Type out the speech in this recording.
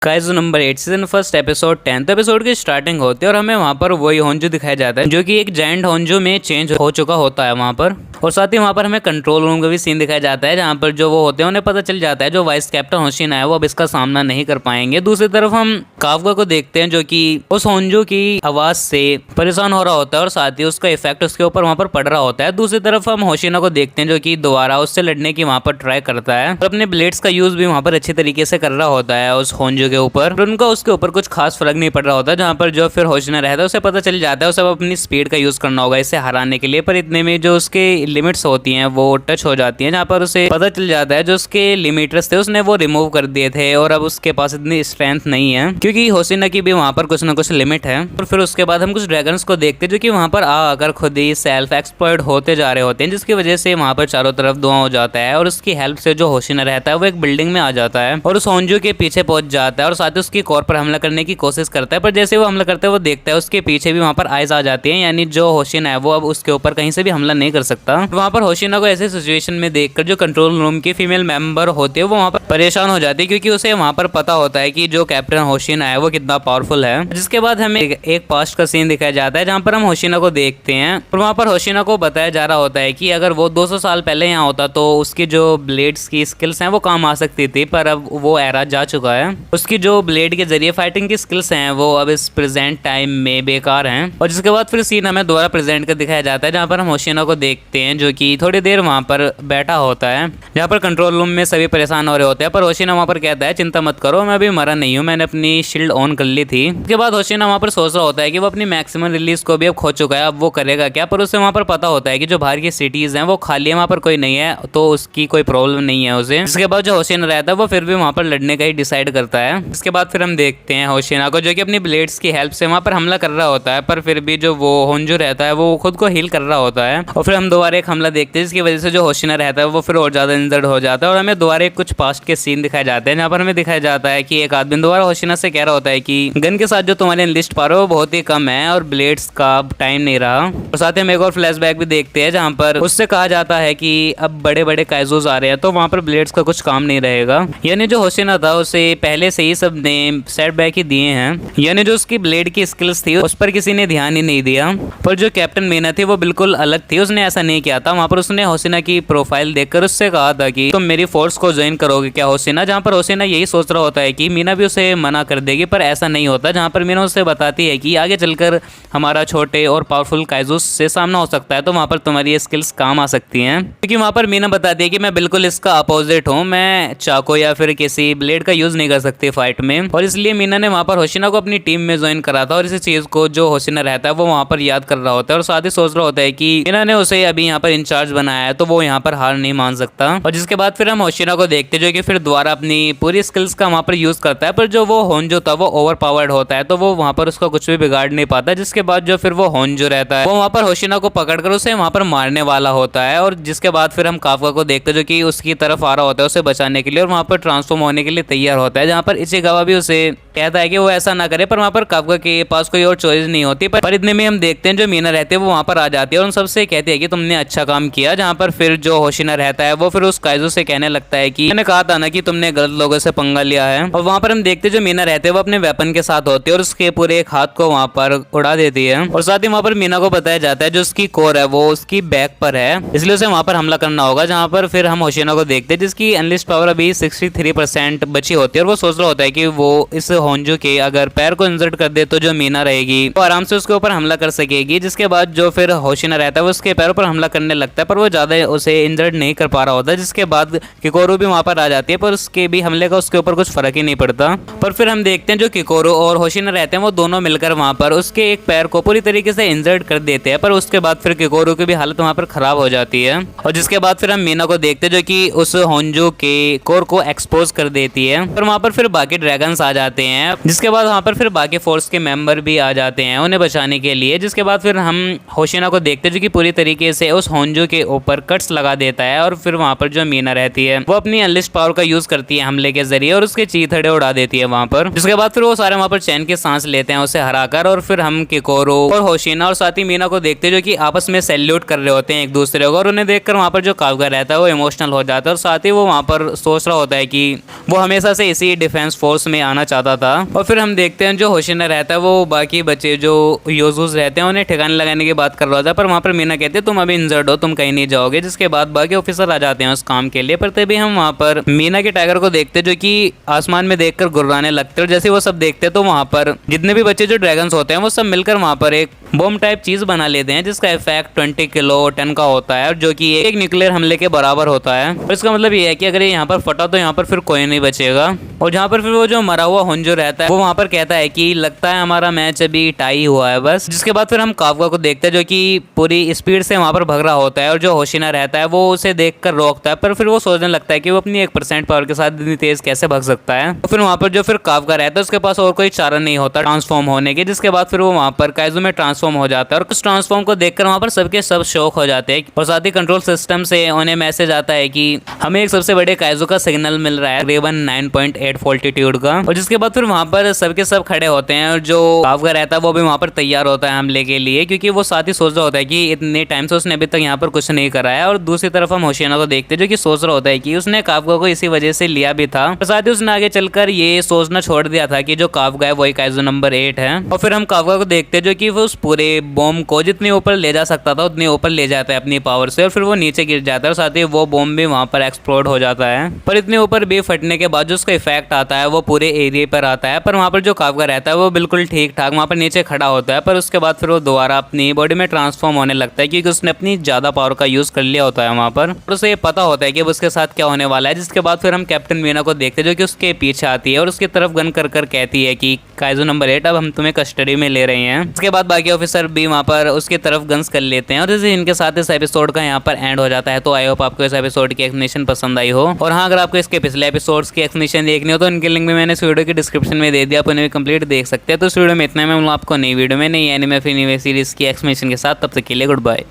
Kaiju number 8 season first episode 10th episode की starting होती है और हमें वहाँ पर वही होंजो दिखाया जाता है जो कि एक जायंट होंजो में चेंज हो चुका होता है वहाँ पर। और साथ ही वहाँ पर हमें कंट्रोल रूम का भी सीन दिखाया जाता है जहाँ पर जो वो होते हैं उन्हें पता चल जाता है जो वाइस कैप्टन होशिना है वो अब इसका सामना नहीं कर पाएंगे। दूसरी तरफ हम काफका को देखते हैं जो कि उस होंजो की आवाज से परेशान हो रहा होता है और साथ ही उसका इफेक्ट उसके ऊपर वहाँ पर पड़ रहा होता है। दूसरी तरफ हम होशिना को देखते हैं जो कि दोबारा उससे लड़ने की वहाँ पर ट्राई करता है और अपने ब्लेड्स का यूज भी वहाँ पर अच्छी तरीके से कर रहा होता है उस होंजो के ऊपर। उनका उसके ऊपर कुछ खास फर्क नहीं पड़ रहा होता जहाँ पर जो फिर होशिना रहता है उसे पता चल जाता है उसे अपनी स्पीड का यूज करना होगा इसे हराने के लिए। पर इतने में जो उसके लिमिट्स होती हैं वो टच हो जाती हैं जहाँ पर उसे पता चल जाता है जो उसके लिमिटर्स थे उसने वो रिमूव कर दिए थे और अब उसके पास इतनी स्ट्रेंथ नहीं है क्योंकि होशिना की भी वहाँ पर कुछ ना कुछ लिमिट है। और फिर उसके बाद हम कुछ ड्रैगन्स को देखते हैं जो कि वहाँ पर आकर खुद ही सेल्फ एक्सप्लॉइट होते जा रहे होते हैं जिसकी वजह से वहाँ पर चारों तरफ धुआं हो जाता है और उसकी हेल्प से जो होशिना रहता है वो एक बिल्डिंग में आ जाता है और उस होंजो के पीछे पहुंच जाता है और साथ ही उसकी कोर पर हमला करने की कोशिश करता है। पर जैसे वो हमला करता है वो देखता है उसके पीछे भी वहाँ पर आइज आ जाती है यानी जो होशिना है वो अब उसके ऊपर कहीं से भी हमला नहीं कर सकता। वहाँ पर होशिना को ऐसे सिचुएशन में देखकर जो कंट्रोल रूम की फीमेल मेंबर होते हैं वो वहाँ पर परेशान हो जाती है क्योंकि उसे वहाँ पर पता होता है कि जो कैप्टन होशिना है वो कितना पावरफुल है। जिसके बाद हमें एक पास्ट का सीन दिखाया जाता है जहाँ पर हम होशिना को देखते हैं और वहाँ पर होशिना को बताया जा रहा होता है कि अगर वो 200 साल पहले यहाँ होता तो उसकी जो ब्लेड्स की स्किल्स हैं वो काम आ सकती थी पर अब वो एरा जा चुका है। उसकी जो ब्लेड के जरिए फाइटिंग की स्किल्स हैं वो अब इस प्रेजेंट टाइम में बेकार हैं। और जिसके बाद फिर सीन हमें दोबारा प्रेजेंट कर दिखाया जाता है जहाँ पर हम होशिना को देखते हैं जो कि थोड़ी देर वहाँ पर बैठा होता है जहाँ पर कंट्रोल रूम में सभी परेशान हो रहे होते हैं। पर होशिना वहाँ पर कहता है चिंता मत करो मैं अभी मरा नहीं हूँ मैंने अपनी शील्ड ऑन कर ली थी। उसके बाद होशिना वहाँ पर सोच रहा होता है कि वो अपनी मैक्सिमम रिलीज को भी अब खो चुका है अब वो करेगा क्या। पर उसे वहाँ पर पता होता है कि जो बाहर की सिटीज हैं वो खाली है वहाँ पर कोई नहीं है तो उसकी कोई प्रॉब्लम नहीं है उसे। इसके बाद जो होशिना रहता है वो फिर भी वहाँ पर लड़ने का ही डिसाइड करता है। इसके बाद फिर हम देखते हैं होशिना को जो कि अपनी ब्लेड्स की हेल्प से वहाँ पर हमला कर रहा होता है पर फिर भी जो वो होंजो रहता है वो खुद को हील कर रहा होता है और फिर हम दोबारा एक हमला देखते हैं जिसकी वजह से जो होशिना रहता है वो फिर और ज्यादा इंजर्ड हो जाता है और हमें दोबारा एक कुछ पास्ट के सीन दिखाए जाते हैं जहाँ पर हमें दिखाया जाता है कि एक आदमी दोबारा होशिना से कह रहा होता है कि गन के साथ जो तुम्हारे एनलिस्ट पा रहे हो वो बहुत ही कम है और ब्लेड्स का टाइम नहीं रहा। और साथ ही हम एक और फ्लैशबैक भी देखते हैं जहाँ पर उससे कहा जाता है कि अब बड़े बड़े काइजोज आ रहे हैं तो वहाँ पर ब्लेड्स का कुछ काम नहीं रहेगा। यानी जो होशिना था उसे पहले से ही सब ने सेटबैक ही दिए हैं यानी जो उसकी ब्लेड की स्किल्स थी उस पर किसी ने ध्यान ही नहीं दिया। पर जो कैप्टन मीना थी वो बिल्कुल अलग थी उसने ऐसा नहीं किया था। वहाँ पर उसने होशिना की प्रोफाइल देखकर उससे कहा था कि तुम मेरी फोर्स को ज्वाइन करोगे क्या होशिना। जहाँ पर होशिना यही सोच रहा होता है कि मीना भी उसे मना कर देगी पर ऐसा नहीं होता। जहाँ पर मीना उसे बताती है कि आगे चलकर हमारा छोटे और पावरफुल काइजोस से सामना हो सकता है तो वहाँ पर तुम्हारी ये स्किल्स काम आ सकती हैं। क्योंकि वहाँ पर मीना बताती है कि मैं बिल्कुल इसका अपोजिट हूँ मैं चाकू या फिर किसी ब्लेड का यूज नहीं कर सकती फाइट में। और इसलिए मीना ने वहाँ पर होशिना को अपनी टीम में ज्वाइन करा था और इसी चीज को जो होशिना रहता है वो वहाँ पर याद कर रहा होता है और साथ ही सोच रहा होता है कि मीना ने उसे अभी यहाँ पर इंचार्ज बनाया है तो वो यहाँ पर हार नहीं मान सकता। और जिसके बाद फिर हम होशिना को देखते जो कि फिर दोबारा अपनी पूरी स्किल्स का वहाँ पर यूज करता है पर जो वो होंजो था वो ओवर पावर्ड होता है तो वो वहाँ पर उसका कुछ भी बिगाड़ नहीं पाता। जिसके बाद जो फिर वो होंजो रहता है वो वहाँ पर होशिना को पकड़कर उसे वहाँ पर मारने वाला होता है। और जिसके बाद फिर हम काफका को देखते जो कि उसकी तरफ आ रहा होता है उसे बचाने के लिए और वहाँ पर ट्रांसफॉर्म होने के लिए तैयार होता है जहाँ पर इचिगावा भी उसे कहता है कि वो ऐसा ना करे पर वहाँ पर काफका के पास कोई और चॉइस नहीं होती। पर इतने में हम देखते हैं जो मीना रहते हैं वो वहाँ पर आ जाती है और उन सबसे कहती है कि तुमने अच्छा काम किया। जहाँ पर फिर जो होशिना रहता है वो फिर उस काइजो से कहने लगता है कि मैंने कहा था ना कि तुमने गलत लोगों से पंगा लिया है। और वहाँ पर हम देखते हैं जो मीना रहते हैं वो अपने वेपन के साथ होती है और उसके पूरे एक हाथ को वहाँ पर उड़ा देती है। और साथ ही वहाँ पर मीना को बताया जाता है जो उसकी कोर है वो उसकी बैक पर है इसलिए उसे वहाँ पर हमला करना होगा। जहाँ पर फिर हम होशिना को देखते हैं जिसकी एनलिस्ट पावर अभी 63% बची होती है और वो सोच रहा होता है कि वो इस होंजो के अगर पैर को इंजर्ट कर दे तो जो मीना रहेगी वो आराम से उसके ऊपर हमला कर सकेगी। जिसके बाद जो फिर होशिना रहता है वो उसके पैरों पर हमला करने लगता है पर वो ज्यादा उसे इंजर्ड नहीं कर पा रहा होता। जिसके बाद किकोरो भी वहां पर आ जाती है पर उसके भी हमले का उसके ऊपर कुछ फर्क ही नहीं पड़ता। पर फिर हम देखते हैं जो किकोरो और होशिना रहते हैं वो दोनों मिलकर वहां पर उसके एक पैर को पूरी तरीके से इंजर्ड कर देते हैं। पर उसके बाद फिर किकोरो की भी हालत वहां पर खराब हो जाती है। और जिसके बाद फिर हम मीना को देखते हैं जो कि उस होंजो के कोर को एक्सपोज कर देती है और वहां पर फिर बाकी ड्रैगन्स आ जाते हैं। जिसके बाद वहां पर फिर बाकी फोर्स के मेंबर भी आ जाते हैं उन्हें बचाने के लिए। जिसके बाद फिर हम होशिना को देखते हैं जो कि पूरी तरीके से उस होंजो के ऊपर कट्स लगा देता है और फिर वहां पर जो मीना रहती है वो अपनी अनलिस्ट पावर का यूज करती है हमले के जरिए और उसके चीथड़े उड़ा देती है वहां पर। जिसके बाद फिर वो सारे वहां पर चैन के सांस लेते हैं उसे हराकर और फिर हम किकोरो और होशिना और साथ ही मीना को देखते हैं जो कि आपस में सैल्यूट कर रहे होते हैं एक दूसरे को। और उन्हें देखकर वहां पर जो काफका रहता है वो इमोशनल हो जाता है और साथ ही वो वहां पर सोच रहा होता है कि वो हमेशा से इसी डिफेंस डिफेंस फोर्स में आना चाहता था। और फिर हम देखते हैं जो होशिना रहता है वो बाकी बच्चे जो योजूस रहते हैं उन्हें ठिकाने लगाने की बात कर रहा था, पर वहाँ पर मीना कहते हैं तुम अभी इंजर्ड हो, तुम कहीं नहीं जाओगे। जिसके बाद बाकी ऑफिसर आ जाते हैं उस काम के लिए, पर तभी हम वहाँ पर मीना के टाइगर को देखते जो कि आसमान में देखकर गुर्राने लगते। और जैसे वो सब देखते तो वहाँ पर जितने भी बच्चे जो ड्रैगन्स होते हैं वो सब मिलकर वहाँ पर एक बॉम्ब टाइप चीज बना लेते हैं जिसका इफेक्ट 20 किलो टन का होता है, और जो कि एक न्यूक्लियर हमले के बराबर होता है। और इसका मतलब ये है कि अगर ये यहाँ पर फटा तो यहाँ पर फिर कोई नहीं बचेगा। और जहाँ पर फिर वो जो मरा हुआ होंजो रहता है वो वहाँ पर कहता है कि लगता है हमारा मैच अभी टाई हुआ है बस। जिसके बाद फिर हम काफका को देखते हैं जो कि पूरी स्पीड से वहाँ पर भग रहा होता है, और जो होशिना रहता है वो उसे देखकर रोकता है, पर फिर वो सोचने लगता है कि वो अपनी 1% पावर के साथ इतनी तेज कैसे भग सकता है। तो फिर वहाँ पर जो फिर काफका रहता है उसके पास और कोई चारा नहीं होता ट्रांसफॉर्म होने के। जिसके बाद फिर वो वहाँ पर काइजू में ट्रांसफॉर्म हो जाता है, और उस ट्रांसफॉर्म को देखकर वहाँ पर सबके सब शौक हो जाते हैं। और साथ ही कंट्रोल सिस्टम से उन्हें मैसेज आता है कि हमें एक सबसे बड़े काइजू का सिग्नल मिल रहा है तकरीबन 9.8 फॉल्टीट्यूड का। और जिसके बाद फिर वहाँ पर सबके सब खड़े होते हैं, और जो काफका रहता है वो भी वहाँ पर तैयार होता है हमले के लिए, क्योंकि वो साथ ही सोच रहा होता है कि इतने टाइम से उसने अभी तक यहाँ पर कुछ नहीं करा है। और दूसरी तरफ हम होशियाना को देखते हैं जो कि सोच रहा होता है कि उसने काफका को इसी वजह से लिया भी था, और साथ ही उसने आगे चलकर ये सोचना छोड़ दिया था कि जो काफका है वही काइजू नंबर 8 है। और फिर हम काफका को देखते हैं जो कि वो उस पूरे बॉम्ब को जितने ऊपर ले जा सकता था उतने ऊपर ले जाता है अपनी पावर से, और फिर वो नीचे गिर जाता है, और साथ ही वो बॉम्ब भी वहाँ पर एक्सप्लोड हो जाता है। पर इतने ऊपर भी फटने के बाद जो उसका इफेक्ट आता है वो पूरे एरिया पर आता है। पर वहाँ पर जो काफका रहता है वो बिल्कुल ठीक ठाक वहाँ पर नीचे खड़ा होता है, पर उसके बाद फिर वो दोबारा अपनी बॉडी में ट्रांसफॉर्म होने लगता है, क्योंकि उसने अपनी ज्यादा पावर का यूज कर लिया होता है वहाँ पर, और उसे ये पता होता है कि उसके साथ क्या होने वाला है। जिसके बाद फिर हम कैप्टन मीना को देखते हैं जो कि उसके पीछे आती है और उसकी तरफ गन कर कहती है कि काइजू नंबर 8 अब हम तुम्हें कस्टडी में ले रहे हैं। इसके बाद बाकी ऑफिसर भी वहाँ पर उसकी तरफ गन्स कर लेते हैं, और जैसे इनके साथ इस एपिसोड का यहाँ पर एंड हो जाता है। तो आई होप आपको इस एपिसोड की एक्सप्लेनेशन पसंद आई हो, और हाँ अगर आपको इसके पिछले एपिसोड्स की एक्सप्लेनेशन देखनी हो तो इनके लिंक भी मैंने इस वीडियो की डिस्क्रिप्शन में दे दिया, आप उन्हें भी कंप्लीट देख सकते हैं। तो इस वीडियो में इतना मैं आपको नई वीडियो में नई एनिमे फिर नई सीरीज की एक्सप्लेनेशन के साथ, तब तक के लिए गुड बाय।